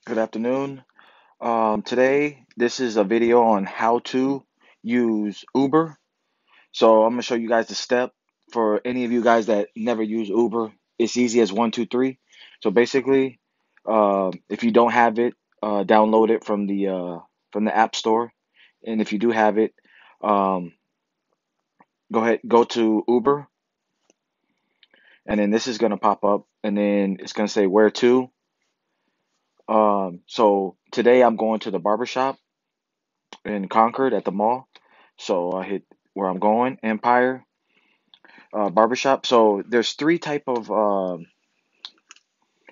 Good afternoon. Today, this is a video on how to use Uber. So I'm gonna show you guys the step for any of you guys that never use Uber. It's easy as one, two, three. So basically, if you don't have it, download it from the App Store. And if you do have it, um, go ahead, go to Uber, and then this is gonna pop up, and then it's gonna say where to. So today I'm going to the barbershop in Concord at the mall. So I hit where I'm going, Empire Barbershop. So there's three type of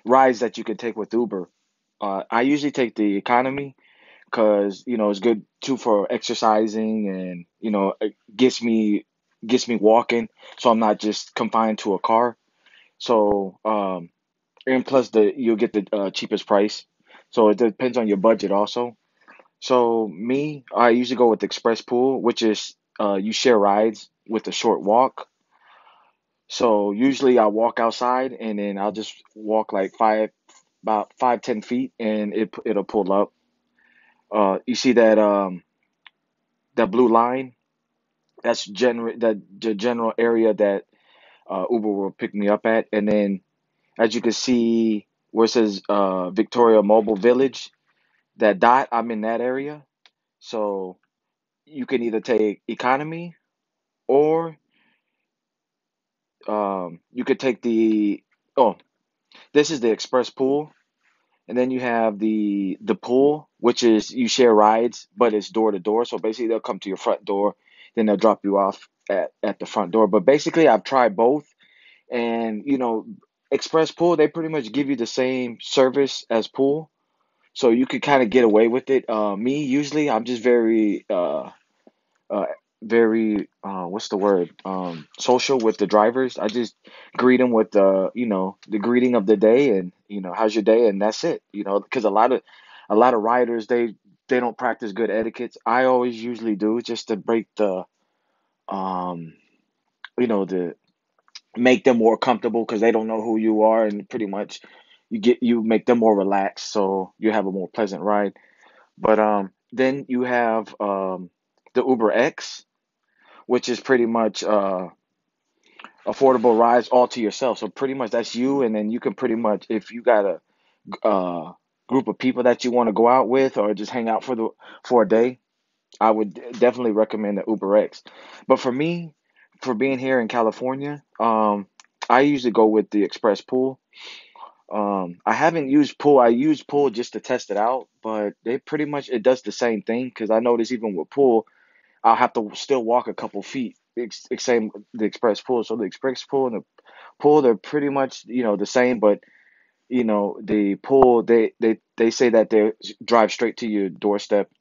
rides that you can take with Uber. I usually take the economy because it's good too for exercising and it gets me walking, so I'm not just confined to a car. So and plus you'll get the cheapest price. So it depends on your budget also. So me, I usually go with Express Pool, which is you share rides with a short walk. So usually I walk outside and then I'll just walk like about 5, 10 feet, and it'll pull up. You see that blue line? That's the general area that Uber will pick me up at. And then as you can see where it says Victoria Mobile Village, that dot, I'm in that area. So you can either take economy or you could take the oh, this is the express pool, and then you have the pool, which is you share rides, but it's door to door. So basically, they'll come to your front door, then they'll drop you off at the front door. But basically, I've tried both, and express pool, they pretty much give you the same service as pool, so you could kind of get away with it. Me, usually, I'm just uh, very what's the word, social with the drivers. I just greet them with the greeting of the day, and how's your day, and that's it. Because a lot of riders, they don't practice good etiquettes. I always usually do, just to break the um the make them more comfortable, because they don't know who you are, and pretty much you make them more relaxed, so you have a more pleasant ride. But then you have the Uber X, which is pretty much affordable rides all to yourself. So pretty much that's you, and then you can pretty much, if you got a group of people that you want to go out with or just hang out for a day, I would definitely recommend the Uber X. But for me, for being here in California, I usually go with the Express Pool. I haven't used Pool. I use Pool just to test it out, but they pretty much it does the same thing, because I notice even with Pool, I'll have to still walk a couple feet. Same the express pool. So the express pool and the pool, they're pretty much the same, but the pool, they say that they drive straight to your doorstep,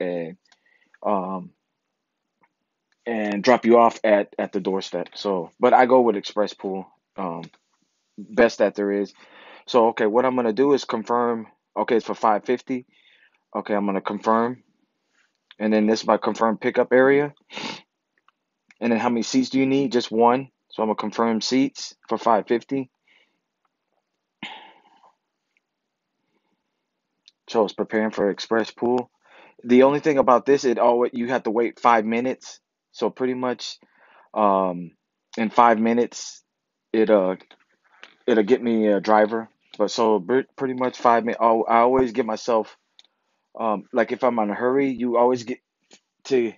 um and drop you off at the doorstep. So, but I go with express pool, best that there is. So okay, what I'm gonna do is confirm. Okay, it's for 550. Okay, I'm gonna confirm, and then this is my confirmed pickup area. And then how many seats do you need? Just one. So I'm gonna confirm seats for 550. So it's preparing for express pool. The only thing about this, it always you have to wait 5 minutes. So pretty much, um, in 5 minutes, it it'll get me a driver. But so pretty much 5 minutes. I always give myself, like if I'm in a hurry, you always get to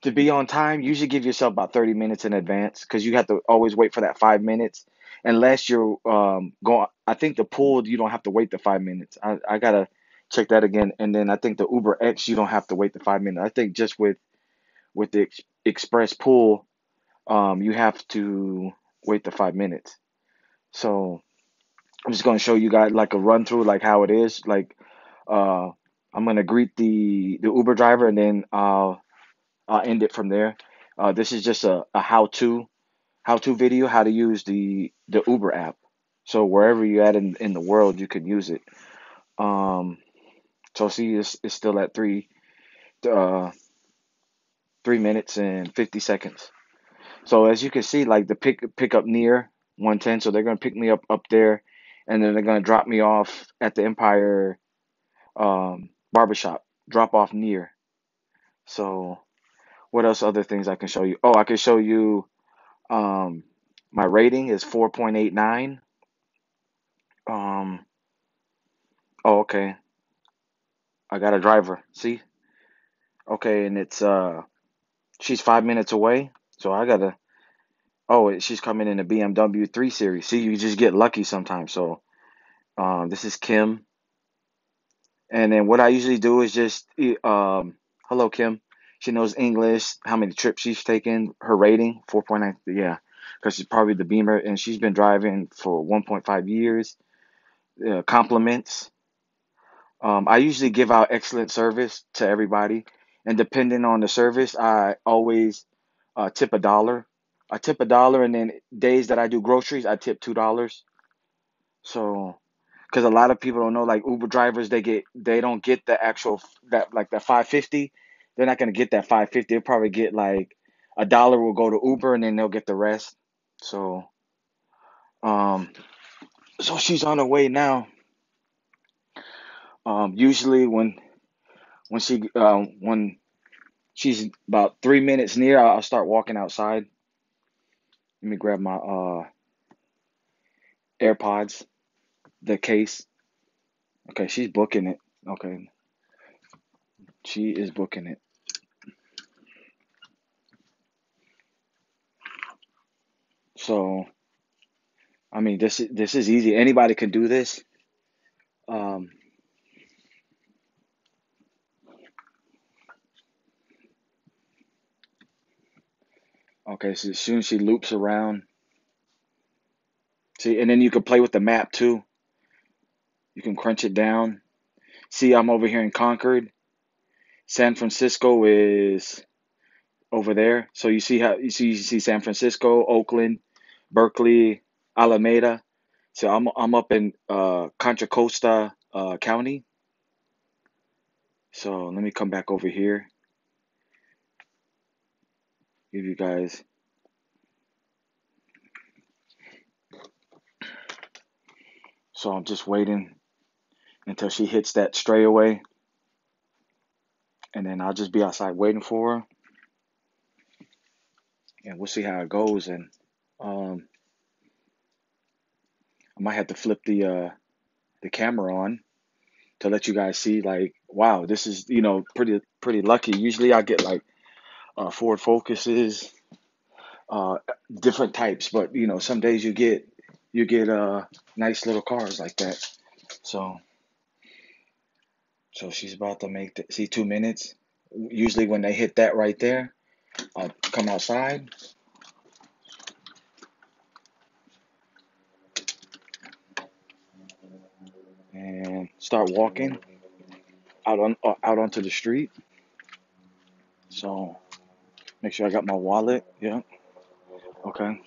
to be on time. Usually give yourself about 30 minutes in advance, because you have to always wait for that 5 minutes, unless you're going. I think the pool, you don't have to wait the 5 minutes. I gotta check that again. And then I think the Uber X, you don't have to wait the 5 minutes. I think just with the express pool, you have to wait the 5 minutes. So I'm just gonna show you guys like a run through, like how it is. Like uh I'm gonna greet the Uber driver, and then I'll end it from there. This is just a how to video, how to use the Uber app. So wherever you're at in the world, you can use it. Um, so see, it's still at uh 3 minutes and 50 seconds. So as you can see, like the pick up near 110, so they're gonna pick me up there, and then they're gonna drop me off at the Empire barbershop, drop off near. So what else other things I can show you? Oh, I can show you um my rating is 4.89. Um oh, okay. I got a driver. See? Okay, and it's she's 5 minutes away. So I gotta she's coming in a BMW 3 Series. See, you just get lucky sometimes. So this is Kim. And then what I usually do is just hello Kim. She knows English, how many trips she's taken, her rating, 4.9, yeah. Because she's probably the Beamer and she's been driving for 1.5 years. Compliments. I usually give out excellent service to everybody, and depending on the service, I always tip a dollar. I tip a dollar, and then days that I do groceries, I tip $2. So, because a lot of people don't know, like Uber drivers, they don't get the actual that like that 550. They're not gonna get that 550. They'll probably get like a dollar will go to Uber, and then they'll get the rest. So, um, so she's on her way now. Usually when she's about 3 minutes near, I'll start walking outside. Let me grab my AirPods, the case. Okay, she's booking it. Okay, she is booking it. So, I mean, this is easy. Anybody can do this. Um, okay, so as soon as she loops around, see, and then you can play with the map too. You can crunch it down. See, I'm over here in Concord. San Francisco is over there. So you see San Francisco, Oakland, Berkeley, Alameda. So I'm up in Contra Costa County. So let me come back over here. Give you guys. So I'm just waiting until she hits that straightaway, and then I'll just be outside waiting for her, and we'll see how it goes. And um, I might have to flip the camera on to let you guys see, like, wow, this is pretty lucky. Usually I get like Ford Focuses, uh, different types, but some days you get nice little cars like that. So she's about to make see 2 minutes. Usually when they hit that right there, I'll come outside and start walking out onto the street. So make sure I got my wallet. Yeah. Okay.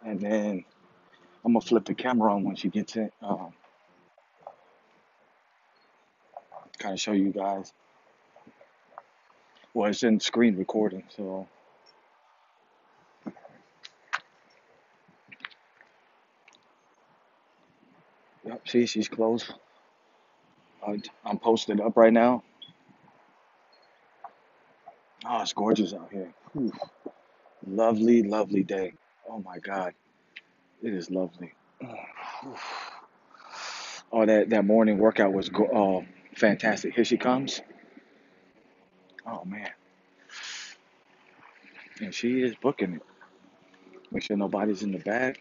And then I'm gonna flip the camera on when she gets it. Kind of show you guys. Well, it's in screen recording, so yep. See, she's close. I'm posted up right now. Oh, it's gorgeous out here. Whew. Lovely, lovely day. Oh my God, it is lovely. Oh, that morning workout was fantastic. Here she comes. Oh man, and she is booking it. Make sure nobody's in the back.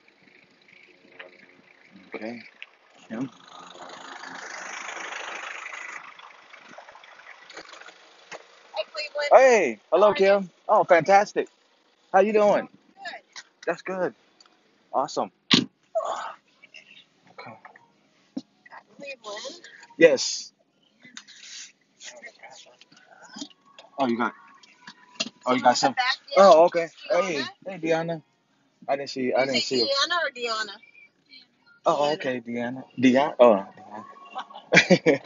Okay. Yeah. Hey, hello, Kim. Oh, fantastic. How you doing? That's good. Awesome. Okay. Yes. Oh, you got some. Oh, okay. Hey, Deanna. I didn't see her. Deanna or Deanna? Oh, okay, Deanna. Deanna. Oh, Deanna.